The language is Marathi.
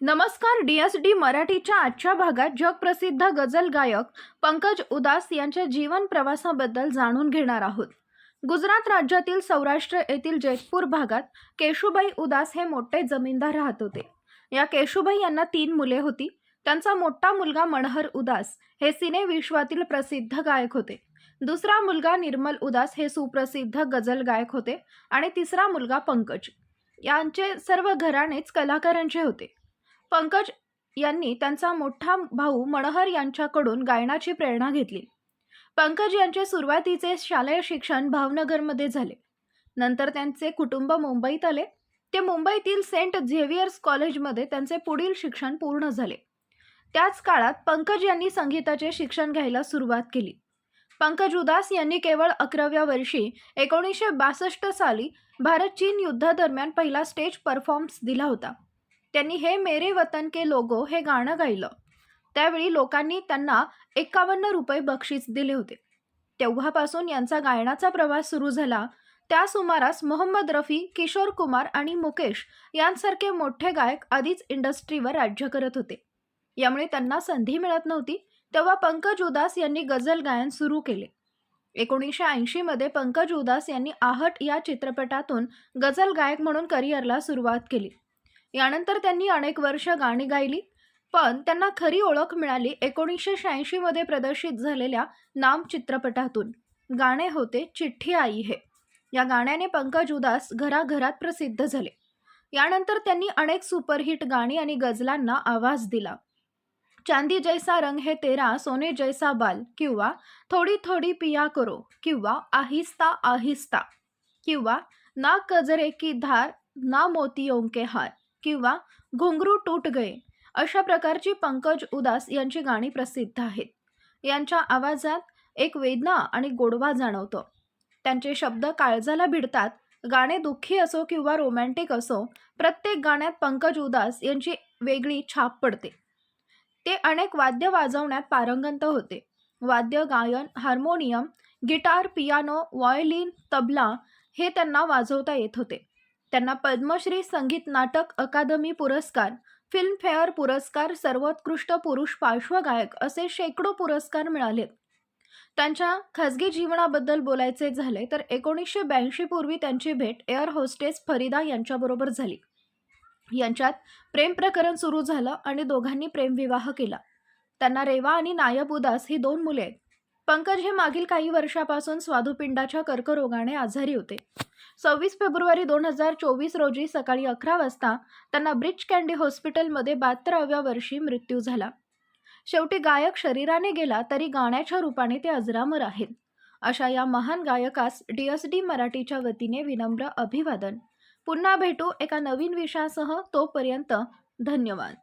नमस्कार. डी मराठीच्या आजच्या भागात जगप्रसिद्ध गझल गायक पंकज उधास यांच्या जीवन प्रवासाबद्दल जाणून घेणार आहोत. गुजरात राज्यातील सौराष्ट्र येथील जेतपूर भागात केशुबाई उदास हे मोठे जमीनदार राहत होते. या केशुबाई यांना 3 मुले होती. त्यांचा मोठा मुलगा मनहर उदास हे सिने विश्वातील प्रसिद्ध गायक होते. दुसरा मुलगा निर्मल उदास हे सुप्रसिद्ध गझल गायक होते आणि तिसरा मुलगा पंकज. यांचे सर्व घराणेच कलाकारांचे होते. पंकज यांनी त्यांचा मोठा भाऊ मनहर यांच्याकडून गायनाची प्रेरणा घेतली. पंकज यांचे सुरुवातीचे शालेय शिक्षण भावनगरमध्ये झाले. नंतर त्यांचे कुटुंब मुंबईत आले. ते मुंबईतील सेंट झेवियर्स कॉलेजमध्ये त्यांचे पुढील शिक्षण पूर्ण झाले. त्याच काळात पंकज यांनी संगीताचे शिक्षण घ्यायला सुरुवात केली. पंकज उधास यांनी केवळ 11व्या वर्षी 1962 साली भारत-चीन युद्धादरम्यान पहिला स्टेज परफॉर्मन्स दिला होता. त्यांनी हे मेरे वतन के लोगो हे गाणं गायलं. त्यावेळी लोकांनी त्यांना 51 रुपये बक्षीस दिले होते. तेव्हापासून यांचा गायनाचा प्रवास सुरू झाला. त्या सुमारास मोहम्मद रफी, किशोर कुमार आणि मुकेश यांसारखे मोठे गायक आधीच इंडस्ट्रीवर राज्य करत होते. यामुळे त्यांना संधी मिळत नव्हती. तेव्हा पंकज उधास यांनी गझल गायन सुरू केले. 1980 मध्ये पंकज उधास यांनी आहट या चित्रपटातून गझल गायक म्हणून करिअरला सुरुवात केली. यानंतर त्यांनी अनेक वर्ष गाणी गायली, पण त्यांना खरी ओळख मिळाली 1986 मध्ये प्रदर्शित झालेल्या नाम चित्रपटातून. गाणे होते चिठ्ठी आई है. या गाण्याने पंकज उधास घराघरात प्रसिद्ध झाले. यानंतर त्यांनी अनेक सुपरहिट गाणी आणि गझलांना आवाज दिला. चांदी जैसा रंग है तेरा, सोने जैसा बाल, किंवा थोडी थोडी पिया करो, किंवा आहिस्ता आहिस्ता, किंवा ना कजरे की धार ना मोतियों के हार, किंवा घुंगरू टूट गए अशा प्रकारची पंकज उधास यांची गाणी प्रसिद्ध आहेत. यांच्या आवाजात एक वेदना आणि गोडवा जाणवतो. त्यांचे शब्द काळजाला भिडतात. गाणे दुःखी असो किंवा रोमॅन्टिक असो, प्रत्येक गाण्यात पंकज उधास यांची वेगळी छाप पडते. ते अनेक वाद्य वाजवण्यात पारंगत होते. वाद्य गायन, harmonium, guitar, piano, violin, tabla हे त्यांना वाजवता येत होते. त्यांना पद्मश्री संगीत नाटक अकादमी पुरस्कार, फिल्मफेअर पुरस्कार, सर्वोत्कृष्ट पुरुष पार्श्वगायक असे शेकडो पुरस्कार मिळालेत. त्यांच्या खाजगी जीवनाबद्दल बोलायचे झाले तर 1982 पूर्वी त्यांची भेट एअर होस्टेस फरीदा यांच्याबरोबर झाली. यांच्यात प्रेम प्रकरण सुरू झालं आणि दोघांनी प्रेमविवाह केला. त्यांना रेवा आणि नायब उदास ही 2 मुले आहेत. पंकज हे मागील काही वर्षापासून स्वादुपिंडाच्या कर्करोगाने आजारी होते. 26 फेब्रुवारी 2024 रोजी सकाळी 11 वाजता त्यांना ब्रीच कँडी हॉस्पिटलमध्ये 72व्या वर्षी मृत्यू झाला. शेवटी गायक शरीराने गेला तरी गाण्याच्या रूपाने ते अजरामर आहेत. अशा या महान गायकास डी मराठीच्या वतीने विनम्र अभिवादन. पुन्हा भेटू एका नवीन विषयासह. तोपर्यंत धन्यवाद.